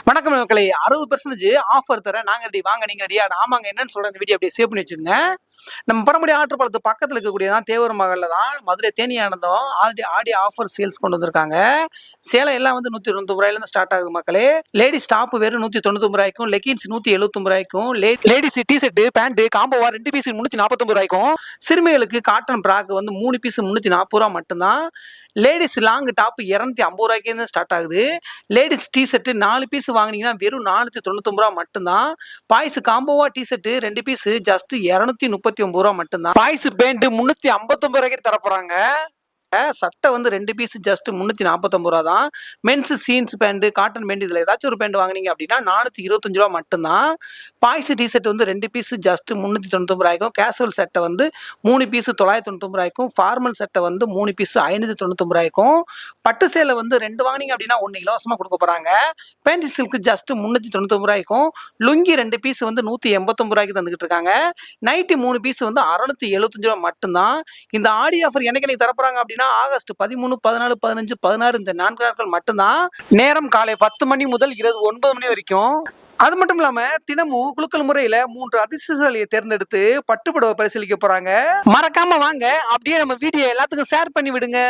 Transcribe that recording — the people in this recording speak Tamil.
வணக்கம் மக்களே. 60% ஆஃபர் தரேன். நாங்க ரெடி, வாங்க நீங்க ரெடியா? ஆமாங்க, என்னன்னு சொல்றேன். இந்த வீடியோ அப்படியே சேவ் பண்ணி வச்சுக்கோங்க. நம்ம பரமக்குடி ஆற்றுப்பாலத்து பக்கத்துல இருக்கக்கூடியதான் தேவூர் மகல்ல தான் மதுரை தேனி ஆனந்தம் ஆடி ஆடி ஆஃபர் சேல்ஸ் கொண்டு வந்திருக்காங்க. சேலை எல்லாம் வந்து 199 ரூபாயிலிருந்து ஸ்டார்ட் ஆகுது மக்களே. லேடிஸ் டாப் வெறும் 199 ரூபாய்க்கும், லெகின்ஸ் 179 ரூபாய்க்கும், லேடிஸ் டி ஷர்ட் பேண்ட் காம்போவா 2 பீஸ் 349 ரூபாய்க்கும், சிறுமிகளுக்கு காட்டன் பிராக் வந்து 3 பீஸ் 340 ரூபா மட்டும்தான். லேடிஸ் லாங் டாப் 250 ரூபாய்க்கு ஸ்டார்ட் ஆகுது. லேடிஸ் டி ஷர்ட் 4 பீஸ் வாங்கினீங்கன்னா வெறும் 499 ரூபா மட்டும்தான். பாய்ஸ் காம்போவா டி ஷர்ட் 2 பீஸ் ஜஸ்ட் 239 ரூபா மட்டும்தான். பாய்ஸ் பேண்ட் 359 ரூபாய்க்கு தரப்போறாங்க. சட்டை வந்து 2 பீஸ் ஜஸ்ட் 349 ரூபா தான். Men's jeans pant cotton pant இதுல ஏதாச்சும் ஒரு பேண்ட் வாங்கினீங்க அப்படின்னா 425 ரூபா மட்டும்தான். பாய்ஸ் டி ஷர்ட் வந்து 2 பீஸ் ஜஸ்ட் 399 ரூபாய்க்கும், கேஷுவல் சட்டை வந்து 3 பீஸ் 999 ரூபாய்க்கும், ஃபார்மல் சட்டை வந்து 3 பீஸ் 599 ரூபாய்க்கும், பட்டு சேலை வந்து 2 வாங்கினீங்க அப்படின்னா 1 இலவசமா கொடுக்க போறாங்க. பேண்ட் சில்க் ஜஸ்ட் 399 ரூபாய்க்கும், லுங்கி 2 பீஸ் வந்து 189 ரூபாய்க்கு தந்துகிட்டு இருக்காங்க. நைட்டி 3 பீஸ் வந்து 675 ரூபா மட்டும்தான். இந்த ஆடி ஆஃபர் என்னைக்கு தரப்போறாங்க அப்படின்னா ஆகஸ்ட் 13, 14, 15, 16 இந்த 4 நாட்கள் மட்டும்தான். நேரம் காலை 10 மணி முதல் இரவு 9 மணி வரைக்கும். அது மட்டும் இல்லாம தினமும் குலுக்கல் முறையில 3 அதிர்ஷ்டசாலியை தேர்ந்தெடுத்து பட்டுப்புடவை பரிசீலிக்க போறாங்க. மறக்காம வாங்க. அப்படியே நம்ம வீடியோ எல்லாத்துக்கும் ஷேர் பண்ணி விடுங்க.